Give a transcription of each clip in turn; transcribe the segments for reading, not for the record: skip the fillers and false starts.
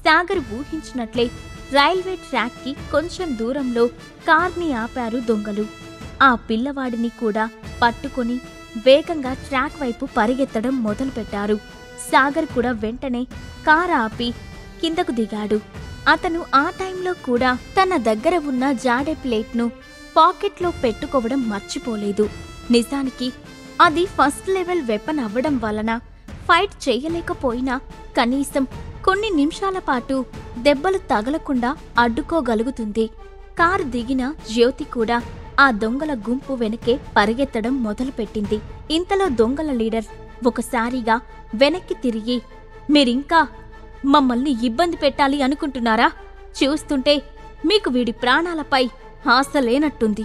Sagar ఊహించినట్లే railway track కి కొంచెం దూరంలో కార్ని ఆపారు దొంగలు. ఆ పిల్లవాడిని కూడా పట్టుకొని వేగంగా ట్రాక్ వైపు పరిగెత్తడం మొదలుపెట్టారు. సాగర్ కూడా వెంటనే కారు ఆపి కిందకు దిగాడు. అతను ఆ టైంలో కూడా తన దగ్గర ఉన్న జాడే ప్లేట్ను పాకెట్లో పెట్టుకోవడం మర్చిపోలేదు. నిజానికి అది ఫస్ట్ లెవెల్ వెపన్ అవ్వడం వలన ఫైట్ చెయ్యలేకపోయినా కనీసం కొన్ని నిమిషాల పాటు దెబ్బలు తగలకుండా అడ్డుకోగలుగుతుంది. కారు దిగిన జ్యోతి కూడా ఆ దొంగల గుంపు వెనకే పరిగెత్తడం మొదలుపెట్టింది. ఇంతలో దొంగల లీడర్ ఒకసారిగా వెనక్కి తిరిగి, మీరింకా మమ్మల్ని ఇబ్బంది పెట్టాలి అనుకుంటున్నారా? చూస్తుంటే మీకు వీడి ప్రాణాలపై ఆశ లేనట్టుంది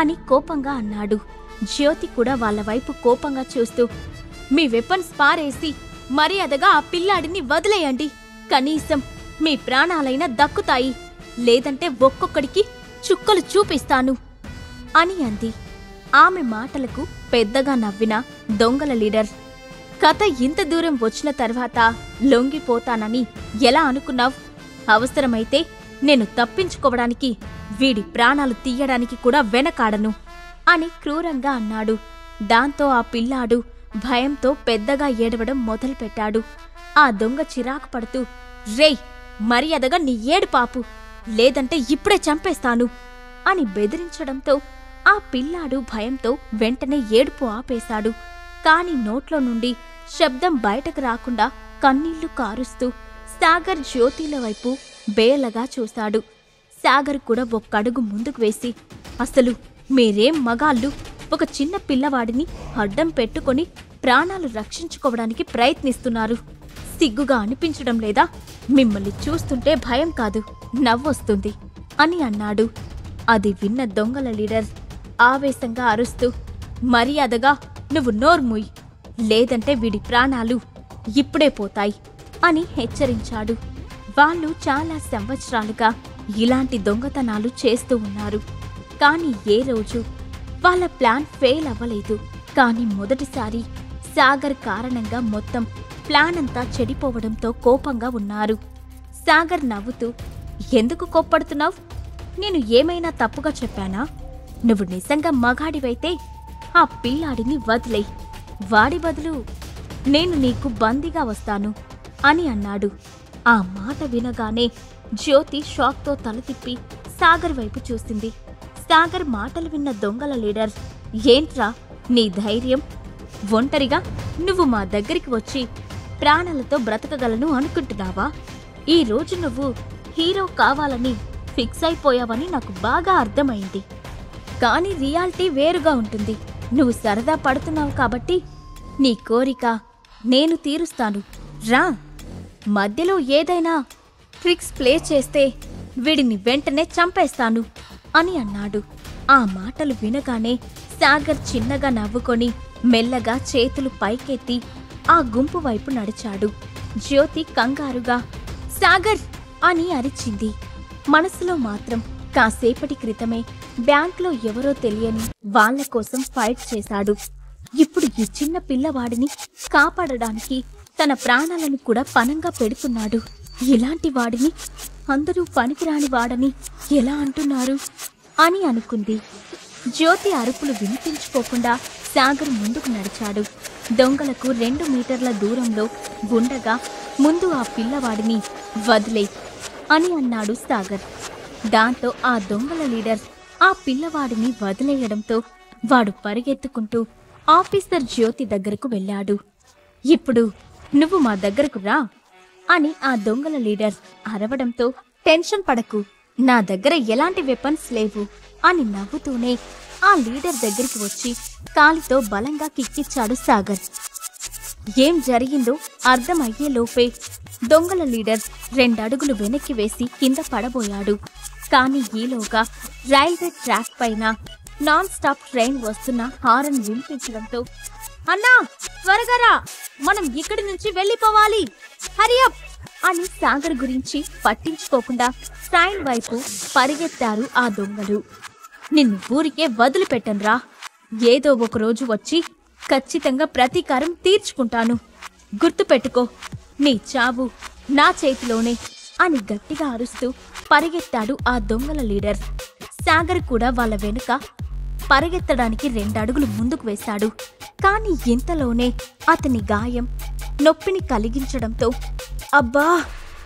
అని కోపంగా అన్నాడు. జ్యోతి కూడా వాళ్ళ వైపు కోపంగా చూస్తూ, మీ వెపన్స్ పారేసి మర్యాదగా ఆ పిల్లాడిని వదిలేయండి. కనీసం మీ ప్రాణాలైనా దక్కుతాయి, లేదంటే ఒక్కొక్కడికి చుక్కలు చూపిస్తాను అని అంది. ఆమె మాటలకు పెద్దగా నవ్విన దొంగల లీడర్, కథ ఇంత దూరం వచ్చిన తర్వాత లొంగిపోతానని ఎలా అనుకున్నావ్? అవసరమైతే నేను తప్పించుకోవడానికి, వీడి ప్రాణాలు తీయడానికి కూడా వెనకాడను అని క్రూరంగా అన్నాడు. దాంతో ఆ పిల్లాడు భయంతో పెద్దగా ఏడవడం మొదలుపెట్టాడు. ఆ దొంగ చిరాకు పడుతూ, రేయ్, మర్యాదగా నీ ఏడు పాపు, లేదంటే ఇప్పుడే చంపేస్తాను అని బెదిరించడంతో ఆ పిల్లాడు భయంతో వెంటనే ఏడుపు ఆపేశాడు. కాని నోట్లో నుండి శబ్దం బయటకు రాకుండా కన్నీళ్లు కారుస్తూ సాగర్ జ్యోతిల వైపు బేలగా చూశాడు. సాగర్ కూడా ఒక్కడుగు ముందుకు వేసి, అసలు మీరేం మగాళ్ళు ఒక చిన్న పిల్లవాడిని అడ్డం పెట్టుకొని ప్రాణాలు రక్షించుకోవడానికి ప్రయత్నిస్తున్నారు? సిగ్గుగా అనిపించడం లేదా? మిమ్మల్ని చూస్తుంటే భయం కాదు, నవ్వొస్తుంది అని అన్నాడు. అది విన్న దొంగల లీడర్ ఆవేశంగా అరుస్తూ, మర్యాదగా నువ్వు నోర్ముయ్, లేదంటే వీడి ప్రాణాలు ఇప్పుడే పోతాయి అని హెచ్చరించాడు. వాళ్ళు చాలా సంవత్సరాలుగా ఇలాంటి దొంగతనాలు చేస్తూ ఉన్నారు. కాని ఏ రోజు వాళ్ళ ప్లాన్ ఫెయిల్ అవ్వలేదు. కాని మొదటిసారి సాగర్ కారణంగా మొత్తం ప్లాన్ అంతా చెడిపోవడంతో కోపంగా ఉన్నారు. సాగర్ నవ్వుతూ, ఎందుకు కోప్పడుతున్నావ్? నేను ఏమైనా తప్పుగా చెప్పానా? నువ్వు నిజంగా మగాడివైతే ఆ పిల్లాడిని వదిలేయ్, వాడి బదులు నేను నీకు బందీగా వస్తాను అని అన్నాడు. ఆ మాట వినగానే జ్యోతి షాక్తో తల తిప్పి సాగర్ వైపు చూసింది. సాగర్ మాటలు విన్న దొంగల లీడర్, ఏంట్రా నీ ధైర్యం? ఒంటరిగా నువ్వు మా దగ్గరికి వచ్చి ప్రాణాలతో బ్రతకగలను అనుకుంటున్నావా? ఈ రోజు నువ్వు హీరో కావాలని ఫిక్స్ అయిపోయావని నాకు బాగా అర్థమైంది. కాని రియాలిటీ వేరుగా ఉంటుంది. నువ్వు సరదా పడుతున్నావు కాబట్టి నీ కోరిక నేను తీరుస్తాను, రా. మధ్యలో ఏదైనా ట్రిక్స్ ప్లే చేస్తే వీడిని వెంటనే చంపేస్తాను అని అన్నాడు. ఆ మాటలు వినగానే సాగర్ చిన్నగా నవ్వుకొని మెల్లగా చేతులు పైకెత్తి ఆ గుంపు వైపు నడిచాడు. జ్యోతి కంగారుగా సాగర్ అని అరిచింది. మనసులో మాత్రం కాసేపటి క్రితమే బ్యాంక్లో ఎవరో తెలియని వాళ్ల కోసం ఫైట్ చేశాడు. ఇప్పుడు ఈ చిన్న పిల్లవాడిని కాపాడడానికి తన ప్రాణాలను కూడా పణంగా పెడుతున్నాడు. ఇలాంటి వాడిని అందరూ పనికిరాని వాడని ఎలా అంటున్నారు అని అనుకుంది. జ్యోతి అరుపులు వినిపించుకోకుండా సాగర్ ముందుకు నడిచాడు. దొంగలకు 2 మీటర్ల దూరంలో ఉండగా ముందు ఆ పిల్లవాడిని వదిలేయ్ అని అన్నాడు సాగర్. దాంతో ఆ దొంగల లీడర్ ఆ పిల్లవాడిని వదిలేయడంతో వాడు పరిగెత్తుకుంటూ ఆఫీసర్ జ్యోతి దగ్గరకు వెళ్ళాడు. ఇప్పుడు నువ్వు మా దగ్గరకు రా అని ఆ దొంగల లీడర్ అరవడంతో, టెన్షన్ పడకు, నా దగ్గర ఎలాంటి వెపన్స్ లేవు అని నవ్వుతూనే ఆ లీడర్ దగ్గరికి వచ్చి కాలితో బలంగా కిక్కిచ్చాడు సాగర్. ఏం జరిగిందో అర్థమయ్యేలోపే దొంగల లీడర్ 2 అడుగులు వెనక్కి వేసి కింద పడబోయాడు. కాని ఈలోగా రైల్వే ట్రాక్ పైన నాన్ స్టాప్ ట్రైన్ వస్తున్న హారన్ వినిపించడంతో, అన్నా త్వరగా రా, మనం ఇక్కడి నుంచి వెళ్ళిపోవాలి, హరియప్ అని సాగర్ గురించి పట్టించుకోకుండా ట్రైన్ వైపు పరిగెత్తారు ఆ దొంగలు. నిన్ను ఊరికే వదిలిపెట్టనురా, ఏదో ఒకరోజు వచ్చి ఖచ్చితంగా ప్రతీకారం తీర్చుకుంటాను. గుర్తుపెట్టుకో, నీ చావు నా చేతిలోనే అని గట్టిగా అరుస్తూ పరిగెత్తాడు ఆ దొంగల లీడర్. సాగర్ కూడా వాళ్ళ వెనుక పరిగెత్తడానికి 2 అడుగులు ముందుకు వేశాడు. కాని ఇంతలోనే అతని గాయం నొప్పిని కలిగించడంతో అబ్బా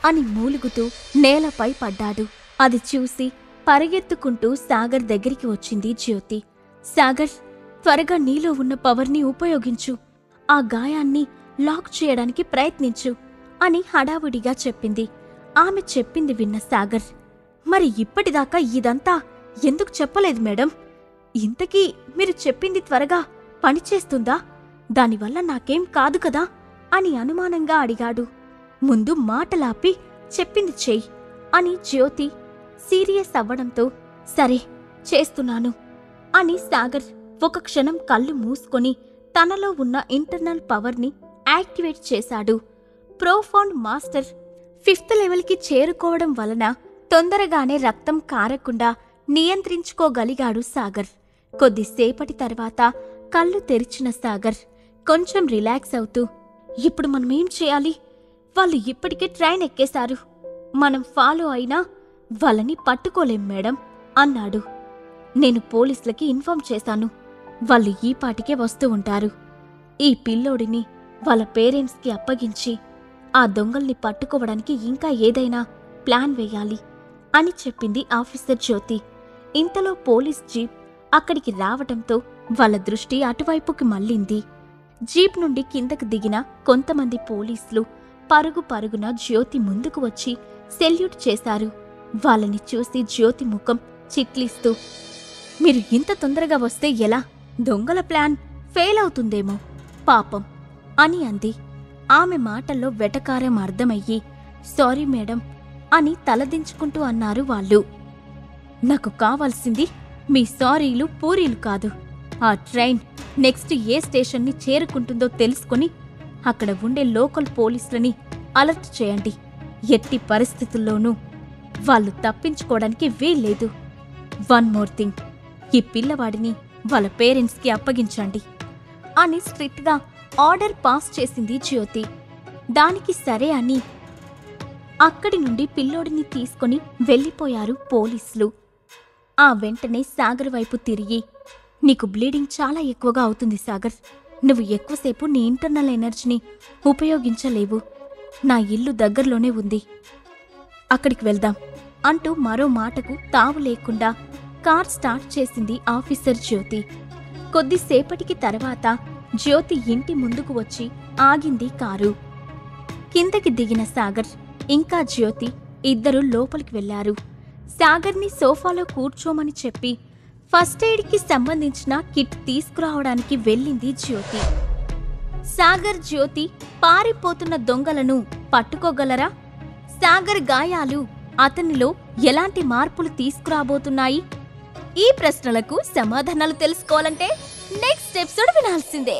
అని మూలుగుతూ నేలపై పడ్డాడు. అది చూసి పరిగెత్తుకుంటూ సాగర్ దగ్గరికి వచ్చింది జ్యోతి. సాగర్, త్వరగా నీలో ఉన్న పవర్ని ఉపయోగించు, ఆ గాయాన్ని లాక్ చేయడానికి ప్రయత్నించు అని హడావుడిగా చెప్పింది. ఆమె చెప్పింది విన్న సాగర్, మరి ఇప్పటిదాకా ఇదంతా ఎందుకు చెప్పలేదు మేడం? ఇంతకీ మీరు చెప్పింది త్వరగా పనిచేస్తుందా? దానివల్ల నాకేం కాదు కదా అని అనుమానంగా అడిగాడు. ముందు మాటలాపి చెప్పింది చెయ్యి అని జ్యోతి సీరియస్ అవ్వడంతో సరే చేస్తున్నాను అని సాగర్ ఒక క్షణం కళ్ళు మూసుకొని తనలో ఉన్న ఇంటర్నల్ పవర్ని యాక్టివేట్ చేశాడు. ప్రోఫౌండ్ మాస్టర్ 5th లెవెల్కి చేరుకోవడం వలన తొందరగానే రక్తం కారకుండా నియంత్రించుకోగలిగాడు సాగర్. కొద్దిసేపటి తర్వాత కళ్ళు తెరిచిన సాగర్ కొంచెం రిలాక్స్ అవుతూ, ఇప్పుడు మనమేం చేయాలి? వాళ్ళు ఇప్పటికే ట్రైన్ ఎక్కేశారు. మనం ఫాలో అయినా వాళ్ళని పట్టుకోలేం మేడం అన్నాడు. నేను పోలీసులకి ఇన్ఫార్మ్ చేశాను. వాళ్ళు ఈ పాటికే వస్తూ ఉంటారు. ఈ పిల్లోడిని వాళ్ళ పేరెంట్స్కి అప్పగించి ఆ దొంగల్ని పట్టుకోవడానికి ఇంకా ఏదైనా ప్లాన్ వేయాలి అని చెప్పింది ఆఫీసర్ జ్యోతి. ఇంతలో పోలీస్ జీప్ అక్కడికి రావటంతో వాళ్ళ దృష్టి అటువైపుకి మళ్ళింది. జీప్ నుండి కిందకు దిగిన కొంతమంది పోలీసులు పరుగు పరుగున జ్యోతి ముందుకు వచ్చి సెల్యూట్ చేశారు. వాళ్ళని చూసి జ్యోతి ముఖం చిట్లిస్తూ, మీరు ఇంత తొందరగా వస్తే ఎలా? దొంగల ప్లాన్ ఫెయిల్ అవుతుందేమో పాపం అని అంది. ఆమె మాటల్లో వెటకారం అర్థమయ్యి, సారీ మేడం అని తలదించుకుంటూ అన్నారు వాళ్ళు. నాకు కావాల్సింది మీ సారీలు పూరీలు కాదు. ఆ ట్రైన్ నెక్స్ట్ ఏ స్టేషన్ని చేరుకుంటుందో తెలుసుకుని అక్కడ ఉండే లోకల్ పోలీసులని అలర్ట్ చేయండి. ఎట్టి పరిస్థితుల్లోనూ వాళ్ళు తప్పించుకోవడానికి వీల్లేదు. 1 మోర్ థింగ్, ఈ పిల్లవాడిని వాళ్ళ పేరెంట్స్కి అప్పగించండి అని స్ట్రిక్ట్గా ఆర్డర్ పాస్ చేసింది జ్యోతి. దానికి సరే అని అక్కడి నుండి పిల్లోడిని తీసుకుని వెళ్ళిపోయారు పోలీసులు. ఆ వెంటనే సాగర్ వైపు తిరిగి, నీకు బ్లీడింగ్ చాలా ఎక్కువగా అవుతుంది సాగర్. నువ్వు ఎక్కువసేపు నీ ఇంటర్నల్ ఎనర్జీని ఉపయోగించలేవు. నా ఇల్లు దగ్గరలోనే ఉంది, అక్కడికి వెళ్దాం అంటూ మరో మాటకు తావు లేకుండా కార్ స్టార్ట్ చేసింది ఆఫీసర్ జ్యోతి. కొద్దిసేపటికి తర్వాత జ్యోతి ఇంటి ముందుకు వచ్చి ఆగింది కారు. కిందకి దిగిన సాగర్ ఇంకా జ్యోతి ఇద్దరూ లోపలికి వెళ్లారు. సాగర్ని సోఫాలో కూర్చోమని చెప్పి ఫస్ట్ ఎయిడ్కి సంబంధించిన కిట్ తీసుకురావడానికి వెళ్ళింది జ్యోతి. సాగర్, జ్యోతి పారిపోతున్న దొంగలను పట్టుకోగలరా? సాగర్ గాయాలు అతనిలో ఎలాంటి మార్పులు తీసుకురాబోతున్నాయి? ఈ ప్రశ్నలకు సమాధానాలు తెలుసుకోవాలంటే నెక్స్ట్ ఎపిసోడ్ వినాల్సిందే.